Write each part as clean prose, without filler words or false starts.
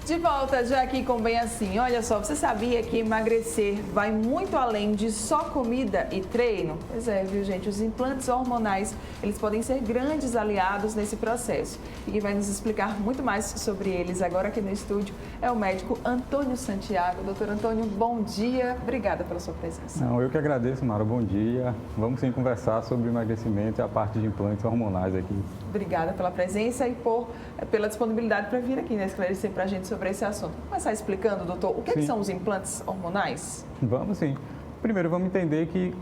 De volta já aqui com Bem Assim. Olha só, você sabia que emagrecer vai muito além de só comida e treino? Pois é, viu, gente? Os implantes hormonais, eles podem ser grandes aliados nesse processo. E quem vai nos explicar muito mais sobre eles agora aqui no estúdio é o médico Antônio Santiago. Doutor Antônio, bom dia. Obrigada pela sua presença. Não, eu que agradeço, Mara. Bom dia. Vamos sim conversar sobre emagrecimento e a parte de implantes hormonais aqui. Obrigada pela presença e pela disponibilidade para vir aqui, né, esclarecer para a gente sobre esse assunto. Vamos começar explicando, doutor, o que são os implantes hormonais? Vamos sim. Primeiro, vamos entender que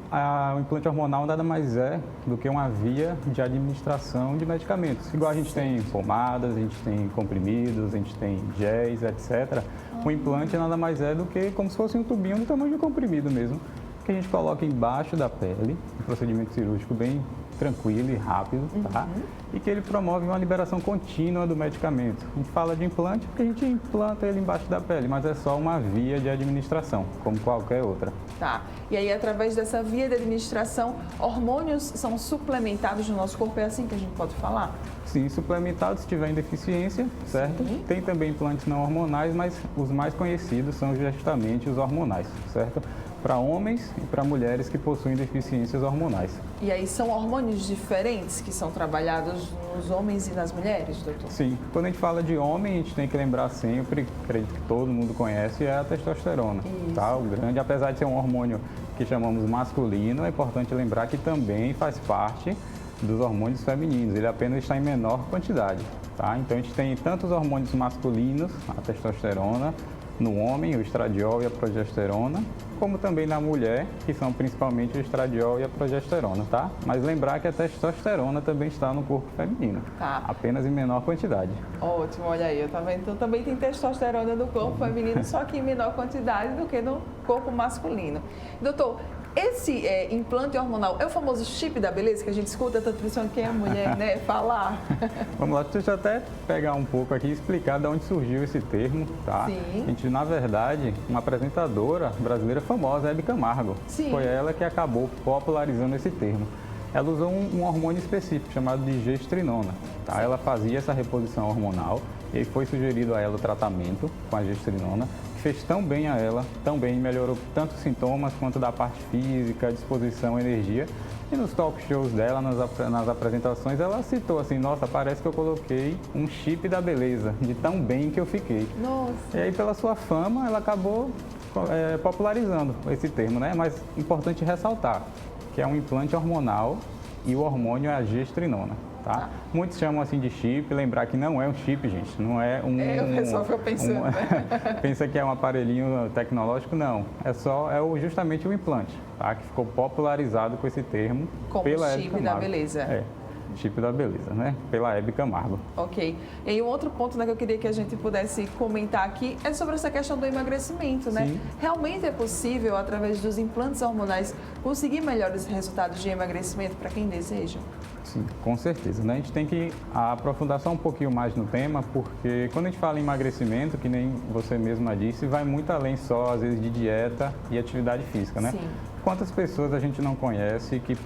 o implante hormonal nada mais é do que uma via de administração de medicamentos. Igual a gente tem pomadas, a gente tem comprimidos, a gente tem géis, etc. O implante nada mais é do que como se fosse um tubinho do tamanho de um comprimido mesmo, que a gente coloca embaixo da pele, um procedimento cirúrgico bem tranquilo e rápido, tá? E que ele promove uma liberação contínua do medicamento. A gente fala de implante porque a gente implanta ele embaixo da pele, mas é só uma via de administração, como qualquer outra. Tá. E aí, através dessa via de administração, hormônios são suplementados no nosso corpo, é assim que a gente pode falar? Sim, suplementados se tiver em deficiência, certo? Sim. Tem também implantes não hormonais, mas os mais conhecidos são justamente os hormonais, certo? Para homens e para mulheres que possuem deficiências hormonais. E aí são hormônios diferentes que são trabalhados nos homens e nas mulheres, doutor? Sim. Quando a gente fala de homem, a gente tem que lembrar sempre, acredito que todo mundo conhece, é a testosterona. Isso. Tá? O grande, apesar de ser um hormônio que chamamos masculino, é importante lembrar que também faz parte dos hormônios femininos. Ele apenas está em menor quantidade. Tá? Então a gente tem tanto os hormônios masculinos, a testosterona, no homem, o estradiol e a progesterona, como também na mulher, que são principalmente o estradiol e a progesterona, tá? Mas lembrar que a testosterona também está no corpo feminino, tá, apenas em menor quantidade. Ótimo, olha aí, tá vendo? Então também tem testosterona no corpo feminino, só que em menor quantidade do que no corpo masculino. Doutor, esse implante hormonal é o famoso chip da beleza que a gente escuta tanto principalmente quem é mulher, né, falar? Vamos lá, deixa eu até pegar um pouco aqui e explicar de onde surgiu esse termo, tá? Sim. A gente, na verdade, uma apresentadora brasileira famosa, Hebe Camargo. Sim. Foi ela que acabou popularizando esse termo. Ela usou um hormônio específico chamado de gestrinona, tá? Ela fazia essa reposição hormonal e aí foi sugerido a ela o tratamento com a gestrinona, fez tão bem a ela, tão bem, melhorou tanto os sintomas quanto da parte física, disposição, energia. E nos talk shows dela, nas apresentações, ela citou assim, nossa, parece que eu coloquei um chip da beleza, de tão bem que eu fiquei. Nossa. E aí, pela sua fama, ela acabou popularizando esse termo, né? Mas importante ressaltar que é um implante hormonal e o hormônio é a gestrinona. Tá? Muitos chamam assim de chip, lembrar que não é um chip, gente, não é um... o pessoal fica pensando, né? Pensa que é um aparelhinho tecnológico, não. Justamente o implante, tá? Que ficou popularizado com esse termo como pela chip Hebe Camargo. da beleza. Chip da beleza, né? Pela Hebe Camargo. Ok. E um outro ponto, né, que eu queria que a gente pudesse comentar aqui é sobre essa questão do emagrecimento, né? Sim. Realmente é possível, através dos implantes hormonais, conseguir melhores resultados de emagrecimento para quem deseja? Sim, com certeza, né? A gente tem que aprofundar só um pouquinho mais no tema, porque quando a gente fala em emagrecimento, que nem você mesma disse, vai muito além só, às vezes, de dieta e atividade física, né? Sim. Quantas pessoas a gente não conhece que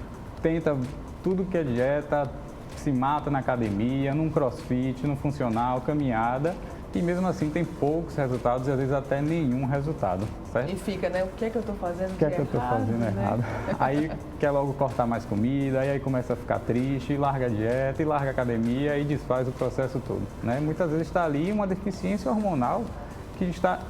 tenta tudo que é dieta, se mata na academia, num crossfit, no funcional, caminhada, e mesmo assim tem poucos resultados e às vezes até nenhum resultado, certo? E fica, né? O que é que eu estou fazendo? O que é que eu estou fazendo errado? Aí quer logo cortar mais comida, aí começa a ficar triste, e larga a dieta, e larga a academia e desfaz o processo todo, né? Muitas vezes está ali uma deficiência hormonal que está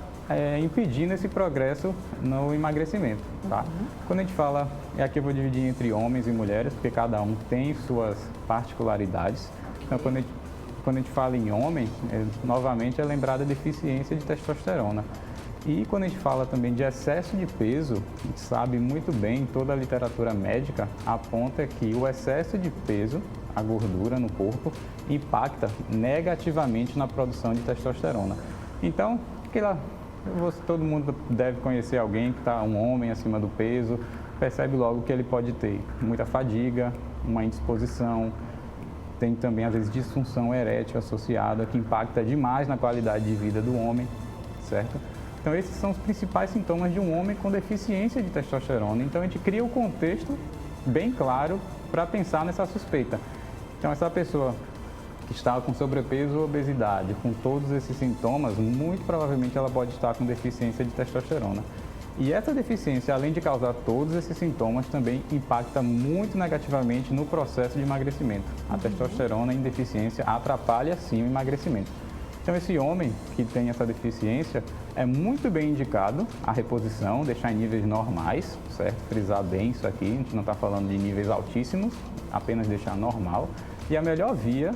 impedindo esse progresso no emagrecimento, tá? Quando a gente fala, aqui eu vou dividir entre homens e mulheres, porque cada um tem suas particularidades. Então, quando a gente fala em homem, novamente é lembrada a deficiência de testosterona. E quando a gente fala também de excesso de peso, a gente sabe muito bem, toda a literatura médica aponta que o excesso de peso, a gordura no corpo, impacta negativamente na produção de testosterona. Então, todo mundo deve conhecer alguém que está, um homem acima do peso, percebe logo que ele pode ter muita fadiga, uma indisposição, tem também às vezes disfunção erétil associada, que impacta demais na qualidade de vida do homem, certo? Então esses são os principais sintomas de um homem com deficiência de testosterona. Então a gente cria o contexto bem claro para pensar nessa suspeita. Então essa pessoa que está com sobrepeso ou obesidade, com todos esses sintomas, muito provavelmente ela pode estar com deficiência de testosterona. E essa deficiência, além de causar todos esses sintomas, também impacta muito negativamente no processo de emagrecimento. A testosterona em deficiência atrapalha sim o emagrecimento. Então, esse homem que tem essa deficiência é muito bem indicado a reposição, deixar em níveis normais, certo? Frisar bem isso aqui, a gente não está falando de níveis altíssimos, apenas deixar normal. E a melhor via,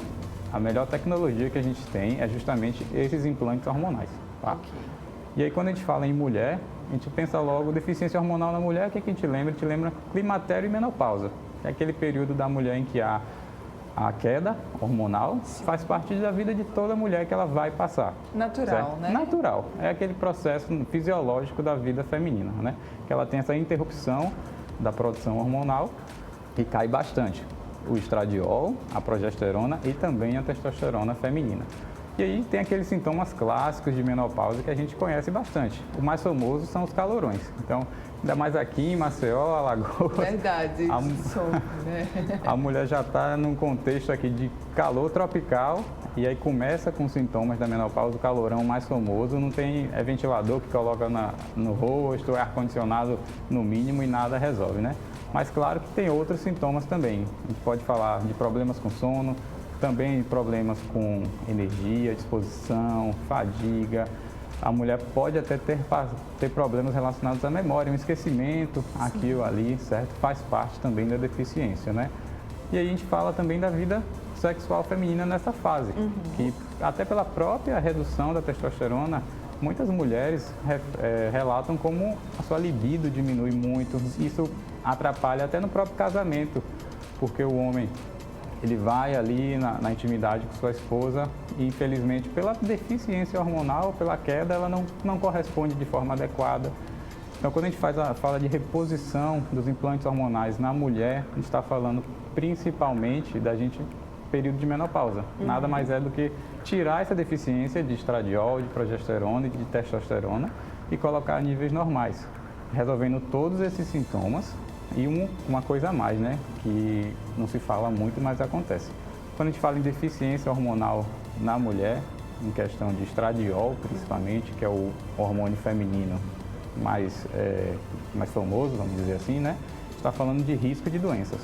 a melhor tecnologia que a gente tem é justamente esses implantes hormonais, tá? E aí, quando a gente fala em mulher, a gente pensa logo deficiência hormonal na mulher, o que a gente lembra? A gente lembra climatério e menopausa. É aquele período da mulher em que há a queda hormonal, faz parte da vida de toda mulher que ela vai passar. Natural, certo? né? Natural. É aquele processo fisiológico da vida feminina, né? Que ela tem essa interrupção da produção hormonal e cai bastante o estradiol, a progesterona e também a testosterona feminina. E aí tem aqueles sintomas clássicos de menopausa que a gente conhece bastante. O mais famoso são os calorões. Então, ainda mais aqui em Maceió, Alagoas. Verdade, a mulher já está num contexto aqui de calor tropical e aí começa com sintomas da menopausa, o calorão mais famoso. Não tem ventilador que coloca no rosto, é ar-condicionado no mínimo e nada resolve, né? Mas claro que tem outros sintomas também. A gente pode falar de problemas com sono, também problemas com energia, disposição, fadiga. A mulher pode até ter problemas relacionados à memória, um esquecimento, aqui ou ali, certo? Faz parte também da deficiência, né? E aí a gente fala também da vida sexual feminina nessa fase, que até pela própria redução da testosterona, muitas mulheres relatam como a sua libido diminui muito. Isso atrapalha até no próprio casamento, porque o homem ele vai ali na intimidade com sua esposa e, infelizmente, pela deficiência hormonal, pela queda, ela não corresponde de forma adequada. Então, quando a gente fala de reposição dos implantes hormonais na mulher, a gente está falando principalmente da período de menopausa. Nada mais é do que tirar essa deficiência de estradiol, de progesterona e de testosterona e colocar a níveis normais, resolvendo todos esses sintomas. E uma coisa a mais, né, que não se fala muito, mas acontece. Quando a gente fala em deficiência hormonal na mulher, em questão de estradiol, principalmente, que é o hormônio feminino mais famoso, vamos dizer assim, né, está falando de risco de doenças.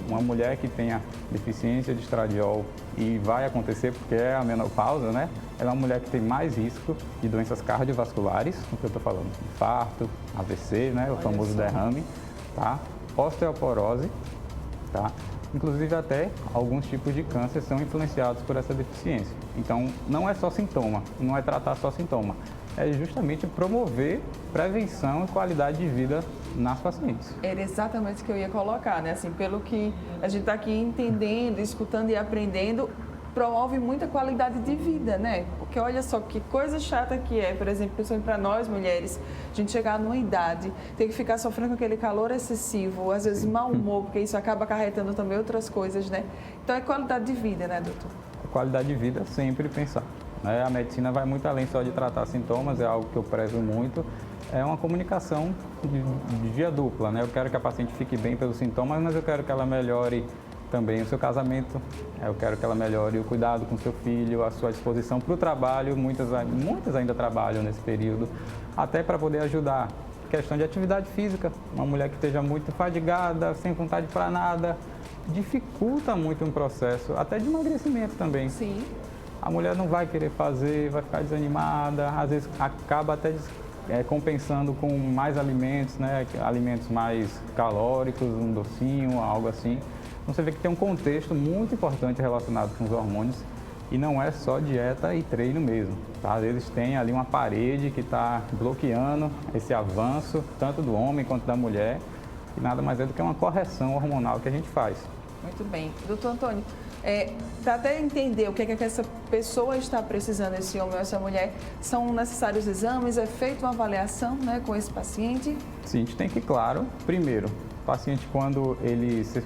Uma mulher que tenha deficiência de estradiol e vai acontecer porque é a menopausa, né, ela é uma mulher que tem mais risco de doenças cardiovasculares, o que eu estou falando, infarto, AVC, né, o famoso derrame, tá? Osteoporose, tá? Inclusive até alguns tipos de câncer são influenciados por essa deficiência. Então, não é só sintoma, não é tratar só sintoma, é justamente promover prevenção e qualidade de vida nas pacientes. Era exatamente o que eu ia colocar, né? Assim, pelo que a gente está aqui entendendo, escutando e aprendendo, promove muita qualidade de vida, né? Porque olha só que coisa chata que é, por exemplo, principalmente para nós mulheres, a gente chegar numa idade, ter que ficar sofrendo com aquele calor excessivo, às vezes mau humor, porque isso acaba acarretando também outras coisas, né? Então é qualidade de vida, né, doutor? A qualidade de vida sempre pensar, né? A medicina vai muito além só de tratar sintomas, é algo que eu prezo muito. É uma comunicação de via dupla, né? Eu quero que a paciente fique bem pelos sintomas, mas eu quero que ela melhore também o seu casamento, eu quero que ela melhore o cuidado com o seu filho, a sua disposição para o trabalho, muitas ainda trabalham nesse período, até para poder ajudar. Questão de atividade física, uma mulher que esteja muito fadigada, sem vontade para nada, dificulta muito um processo, até de emagrecimento também. Sim. A mulher não vai querer fazer, vai ficar desanimada, às vezes acaba até compensando com mais alimentos, né? Alimentos mais calóricos, um docinho, algo assim. Então, você vê que tem um contexto muito importante relacionado com os hormônios e não é só dieta e treino mesmo, tá? Às vezes tem ali uma parede que está bloqueando esse avanço, tanto do homem quanto da mulher, e nada mais é do que uma correção hormonal que a gente faz. Muito bem. Doutor Antônio, para até entender o que é que essa pessoa está precisando, esse homem ou essa mulher, são necessários exames, é feita uma avaliação, né, com esse paciente? Sim, a gente tem que, claro, primeiro, o paciente quando ele se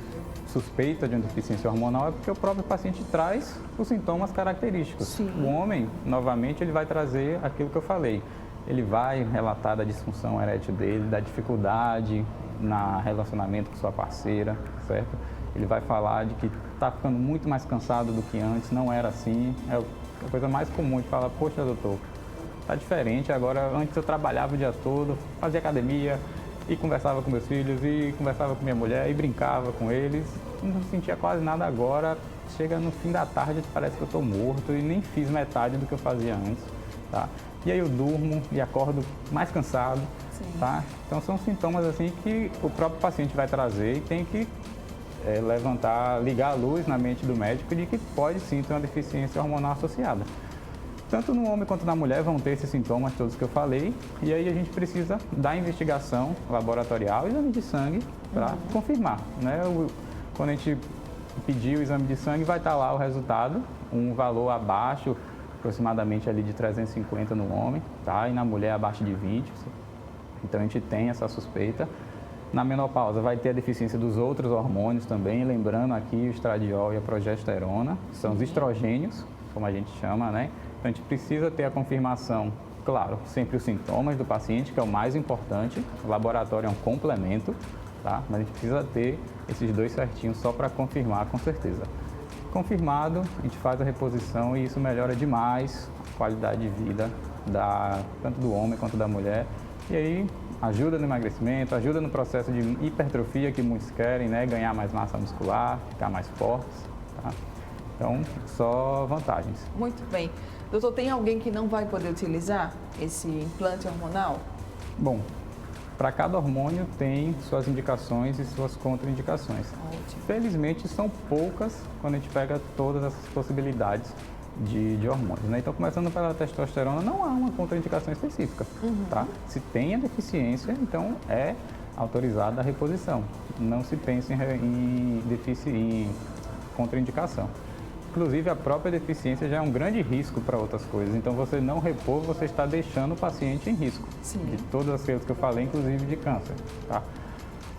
suspeita de uma deficiência hormonal é porque o próprio paciente traz os sintomas característicos. Sim. O homem, novamente, ele vai trazer aquilo que eu falei. Ele vai relatar da disfunção erétil dele, da dificuldade no relacionamento com sua parceira, certo? ele vai falar de que está ficando muito mais cansado do que antes, não era assim. É a coisa mais comum de falar, poxa, doutor, tá diferente agora. Antes eu trabalhava o dia todo, fazia academia e conversava com meus filhos e conversava com minha mulher e brincava com eles. Não sentia quase nada agora. Chega no fim da tarde, parece que eu estou morto e nem fiz metade do que eu fazia antes, tá? E aí eu durmo e acordo mais cansado, tá? Então são sintomas assim que o próprio paciente vai trazer e tem que ligar a luz na mente do médico de que pode sim ter uma deficiência hormonal associada. Tanto no homem quanto na mulher vão ter esses sintomas todos que eu falei, e aí a gente precisa da investigação laboratorial, exame de sangue, para confirmar, né? Quando a gente pedir o exame de sangue, vai estar lá o resultado, um valor abaixo, aproximadamente ali de 350 no homem, tá? E na mulher abaixo de 20, então a gente tem essa suspeita. Na menopausa vai ter a deficiência dos outros hormônios também, lembrando aqui o estradiol e a progesterona, são os estrogênios, como a gente chama, né? Então a gente precisa ter a confirmação, claro, sempre os sintomas do paciente, que é o mais importante, o laboratório é um complemento, tá? Mas a gente precisa ter esses dois certinhos só para confirmar com certeza. Confirmado, a gente faz a reposição e isso melhora demais a qualidade de vida tanto do homem quanto da mulher. E aí ajuda no emagrecimento, ajuda no processo de hipertrofia que muitos querem, né? Ganhar mais massa muscular, ficar mais fortes, tá? Então, só vantagens. Muito bem. Doutor, tem alguém que não vai poder utilizar esse implante hormonal? Bom, para cada hormônio tem suas indicações e suas contraindicações. Ótimo. Felizmente são poucas quando a gente pega todas essas possibilidades de hormônios, né? Então, começando pela testosterona, não há uma contraindicação específica, tá? Se tem a deficiência, então é autorizada a reposição. Não se pensa em contraindicação. Inclusive, a própria deficiência já é um grande risco para outras coisas. Então, você não repor, você está deixando o paciente em risco. Sim. De todas as coisas que eu falei, inclusive de câncer, tá?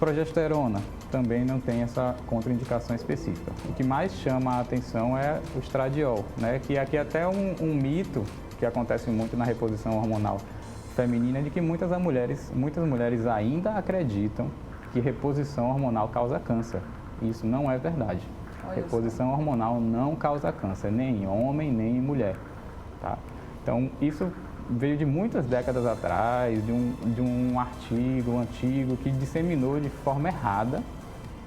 Progesterona também não tem essa contraindicação específica. O que mais chama a atenção é o estradiol, né? Que aqui é até um mito que acontece muito na reposição hormonal feminina, de que muitas mulheres ainda acreditam que reposição hormonal causa câncer. Isso não é verdade. Reposição hormonal não causa câncer, nem em homem, nem em mulher, tá? Então, isso veio de muitas décadas atrás, de um artigo antigo que disseminou de forma errada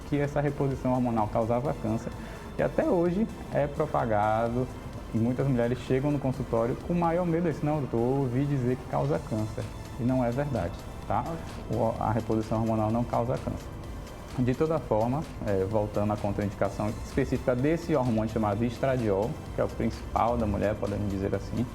que essa reposição hormonal causava câncer. E até hoje é propagado e muitas mulheres chegam no consultório com o maior medo disso. Não, doutor, eu ouvi dizer que causa câncer. E não é verdade, tá? A reposição hormonal não causa câncer. De toda forma, voltando à contraindicação específica desse hormônio chamado estradiol, que é o principal da mulher, podemos dizer assim,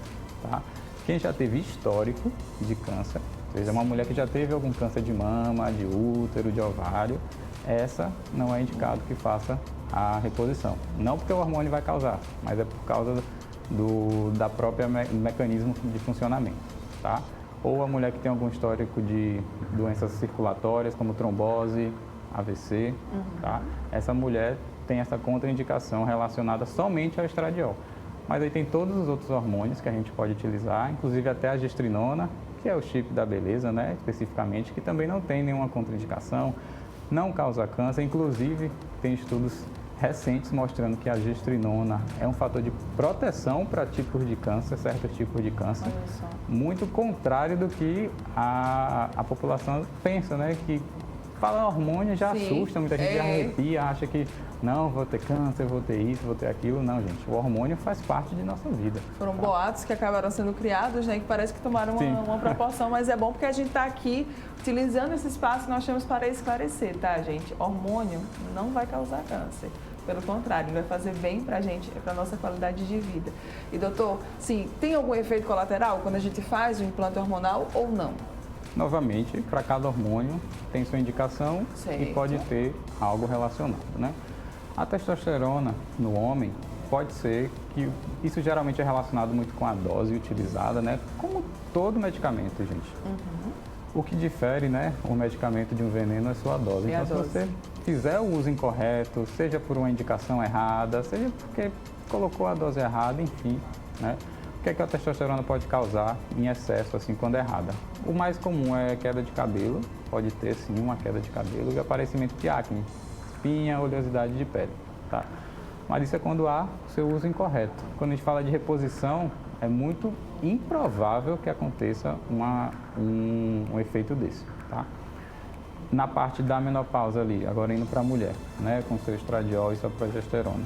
tá? Quem já teve histórico de câncer, ou seja, uma mulher que já teve algum câncer de mama, de útero, de ovário, essa não é indicado que faça a reposição. Não porque o hormônio vai causar, mas é por causa da própria mecanismo de funcionamento, tá? Ou a mulher que tem algum histórico de doenças circulatórias, como trombose, AVC, tá? Essa mulher tem essa contraindicação relacionada somente ao estradiol. Mas aí tem todos os outros hormônios que a gente pode utilizar, inclusive até a gestrinona, que é o chip da beleza, né, especificamente, que também não tem nenhuma contraindicação, não causa câncer. Inclusive, tem estudos recentes mostrando que a gestrinona é um fator de proteção para tipos de câncer, certos tipos de câncer, muito contrário do que a população pensa, né, que fala hormônio já assusta, muita gente já arrepia, acha que não, vou ter câncer, vou ter isso, vou ter aquilo. Não, gente, o hormônio faz parte de nossa vida. Foram boatos que acabaram sendo criados, né, que parece que tomaram uma proporção, mas é bom porque a gente está aqui utilizando esse espaço que nós temos para esclarecer, tá, gente? Hormônio não vai causar câncer. Pelo contrário, ele vai fazer bem para a gente, para a nossa qualidade de vida. E, doutor, sim, tem algum efeito colateral quando a gente faz o implante hormonal ou não? Novamente, para cada hormônio tem sua indicação e pode ter algo relacionado, né? A testosterona no homem pode ser que isso geralmente é relacionado muito com a dose utilizada, né? Como todo medicamento, gente. O que difere, né, o medicamento de um veneno é sua dose. Então, se você fizer o uso incorreto, seja por uma indicação errada, seja porque colocou a dose errada, enfim, né? O que é que a testosterona pode causar em excesso, assim, quando errada? O mais comum é queda de cabelo, pode ter sim uma queda de cabelo e aparecimento de acne. espinha, oleosidade de pele, tá? Mas isso é quando há o seu uso incorreto. Quando a gente fala de reposição, é muito improvável que aconteça um efeito desse, tá? Na parte da menopausa ali, agora indo para a mulher, né, com seu estradiol e sua progesterona.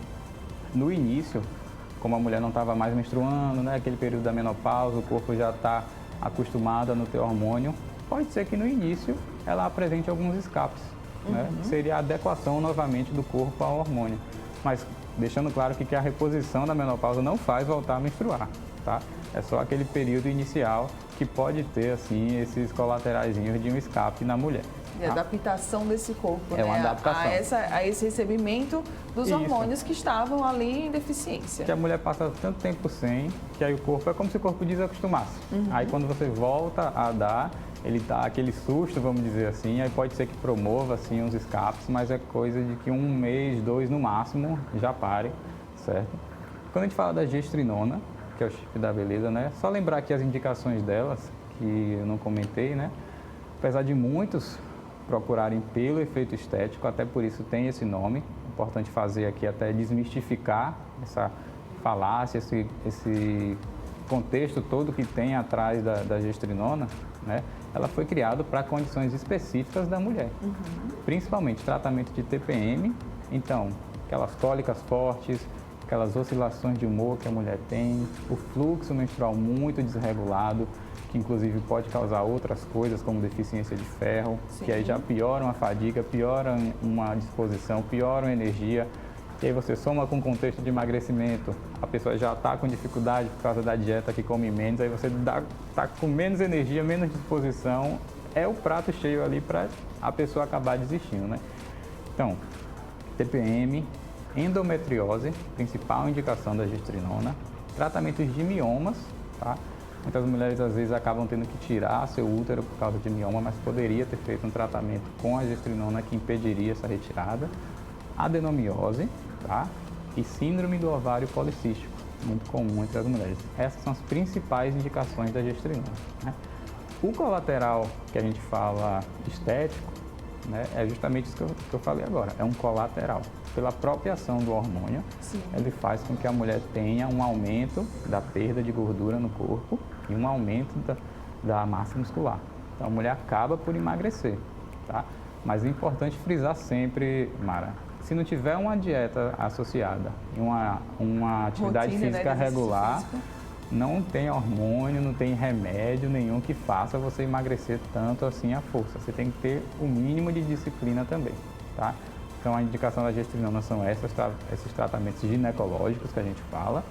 No início, como a mulher não estava mais menstruando, né, aquele período da menopausa, o corpo já está acostumado a não ter hormônio, pode ser que no início ela apresente alguns escapes, né? Seria a adequação novamente do corpo ao hormônio. Mas deixando claro que a reposição da menopausa não faz voltar a menstruar, tá? É só aquele período inicial que pode ter, assim, esses colateraizinhos de um escape na mulher. E a adaptação desse corpo, né? Uma adaptação. A esse recebimento dos hormônios que estavam ali em deficiência. Que a mulher passa tanto tempo sem, que aí o corpo, é como se o corpo desacostumasse. Aí quando você volta a dar, ele dá aquele susto, vamos dizer assim, aí pode ser que promova, assim, uns escapes, mas é coisa de que 1 mês, 2 no máximo, já pare, certo? Quando a gente fala da gestrinona, que é o chip da beleza, né? Só lembrar aqui as indicações delas, que eu não comentei, né? Apesar de muitos procurarem pelo efeito estético, até por isso tem esse nome. Importante fazer aqui até desmistificar essa falácia, esse contexto todo que tem atrás da gestrinona, né? Ela foi criada para condições específicas da mulher, principalmente tratamento de TPM, então aquelas cólicas fortes, aquelas oscilações de humor que a mulher tem, o fluxo menstrual muito desregulado, que inclusive pode causar outras coisas como deficiência de ferro, que aí já pioram a fadiga, pioram uma disposição, pioram a energia. E aí você soma com o contexto de emagrecimento, a pessoa já está com dificuldade por causa da dieta que come menos, aí você está com menos energia, menos disposição, é o prato cheio ali para a pessoa acabar desistindo, né? Então, TPM, endometriose, principal indicação da gestrinona, tratamentos de miomas, tá? Muitas mulheres às vezes acabam tendo que tirar seu útero por causa de mioma, mas poderia ter feito um tratamento com a gestrinona que impediria essa retirada. Adenomiose, tá? E síndrome do ovário policístico, muito comum entre as mulheres. Essas são as principais indicações da gestrinona, né? O colateral que a gente fala estético, né, é justamente isso que eu falei agora, é um colateral. Pela própria ação do hormônio, ele faz com que a mulher tenha um aumento da perda de gordura no corpo e um aumento da massa muscular. Então a mulher acaba por emagrecer, tá? Mas é importante frisar sempre, Mara, se não tiver uma dieta associada e uma atividade física regular, não tem hormônio, não tem remédio nenhum que faça você emagrecer tanto assim à força. Você tem que ter o mínimo de disciplina também, tá? Então a indicação da gestrinona são esses tratamentos ginecológicos que a gente fala,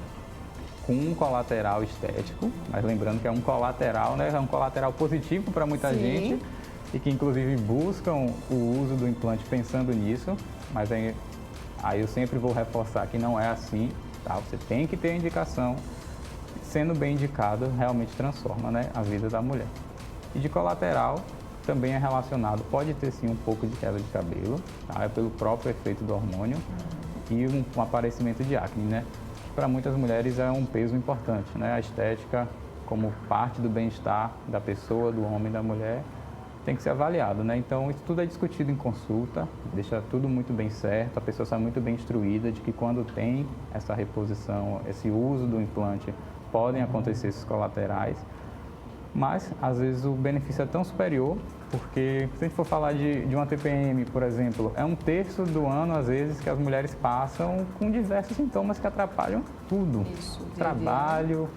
com um colateral estético, mas lembrando que é um colateral, né? É um colateral positivo para muita gente e que inclusive buscam o uso do implante pensando nisso, mas aí eu sempre vou reforçar que não é assim, tá? Você tem que ter a indicação, sendo bem indicado, realmente transforma, né, a vida da mulher. E de colateral também é relacionado, pode ter sim um pouco de queda de cabelo, tá? É pelo próprio efeito do hormônio e um aparecimento de acne, né? Para muitas mulheres é um peso importante, né? A estética como parte do bem-estar da pessoa, do homem, da mulher, tem que ser avaliado, né? Então, isso tudo é discutido em consulta, deixa tudo muito bem certo, a pessoa está muito bem instruída de que quando tem essa reposição, esse uso do implante, podem acontecer esses colaterais, mas às vezes o benefício é tão superior, porque se a gente for falar de uma TPM, por exemplo, é 1/3 do ano, às vezes, que as mulheres passam com diversos sintomas que atrapalham tudo. Trabalho,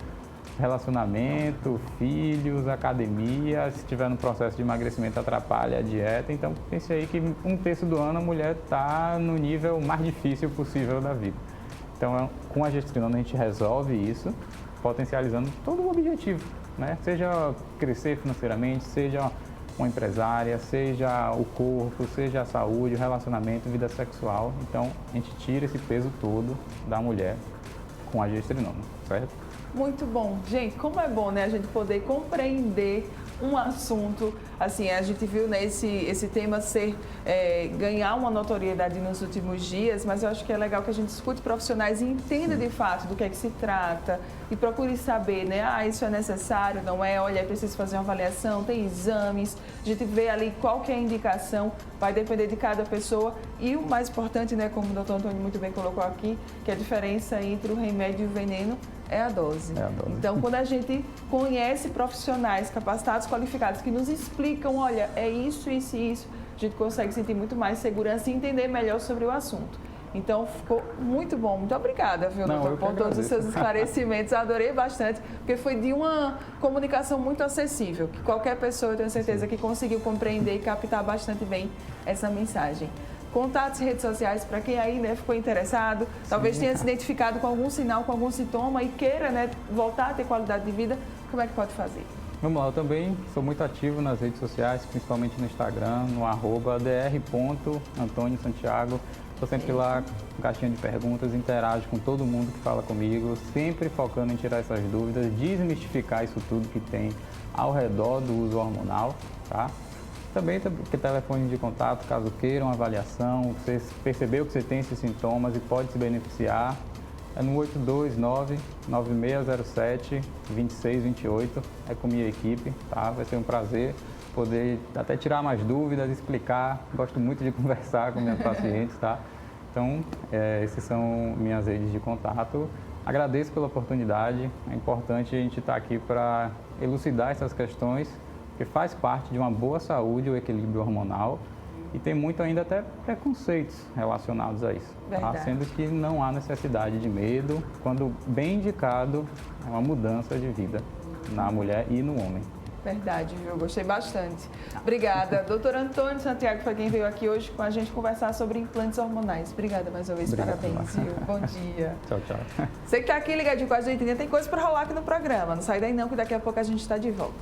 relacionamento, filhos, academia, se estiver no processo de emagrecimento atrapalha a dieta, então pense aí que 1/3 do ano a mulher está no nível mais difícil possível da vida. Então com a gestrinona a gente resolve isso, potencializando todo o objetivo, né? Seja crescer financeiramente, seja uma empresária, seja o corpo, seja a saúde, o relacionamento, vida sexual. Então a gente tira esse peso todo da mulher com a gestrinona, certo? Muito bom. Gente, como é bom, né, a gente poder compreender um assunto, assim, a gente viu, né, esse tema ganhar uma notoriedade nos últimos dias, mas eu acho que é legal que a gente escute profissionais e entenda de fato do que é que se trata e procure saber, né, isso é necessário, não é, olha, é preciso fazer uma avaliação, tem exames, a gente vê ali qual que é a indicação, vai depender de cada pessoa e o mais importante, né, como o doutor Antônio muito bem colocou aqui, que a diferença entre o remédio e o veneno é a dose. Então, quando a gente conhece profissionais capacitados, qualificados, que nos explicam, olha, é isso, isso e isso, a gente consegue sentir muito mais segurança e entender melhor sobre o assunto. Então, ficou muito bom. Muito obrigada, viu, doutor, por todos os seus esclarecimentos. Adorei bastante, porque foi de uma comunicação muito acessível, que qualquer pessoa, eu tenho certeza, que conseguiu compreender e captar bastante bem essa mensagem. Contatos e redes sociais para quem aí, né, ficou interessado, talvez tenha se identificado com algum sinal, com algum sintoma e queira, né, voltar a ter qualidade de vida, como é que pode fazer? Vamos lá, eu também sou muito ativo nas redes sociais, principalmente no Instagram, no @dr.antoniosantiago. Estou sempre lá com caixinha de perguntas, interajo com todo mundo que fala comigo, sempre focando em tirar essas dúvidas, desmistificar isso tudo que tem ao redor do uso hormonal, tá? Também tem telefone de contato, caso queiram avaliação, você percebeu que você tem esses sintomas e pode se beneficiar, é no 829-9607-2628, é com minha equipe, tá? Vai ser um prazer poder até tirar mais dúvidas, explicar, gosto muito de conversar com minhas pacientes, tá? Então, essas são minhas redes de contato. Agradeço pela oportunidade, é importante a gente estar aqui para elucidar essas questões, que faz parte de uma boa saúde, o equilíbrio hormonal, e tem muito ainda até preconceitos relacionados a isso, tá? Sendo que não há necessidade de medo, quando bem indicado, é uma mudança de vida na mulher e no homem. Verdade, viu? Gostei bastante. Obrigada. Doutor Antônio Santiago foi quem veio aqui hoje com a gente conversar sobre implantes hormonais. Obrigada mais uma vez. Obrigado, parabéns, viu? Bom dia. Tchau, tchau. Você que está aqui ligadinho com a gente, ainda tem coisa para rolar aqui no programa. Não sai daí não, que daqui a pouco a gente está de volta.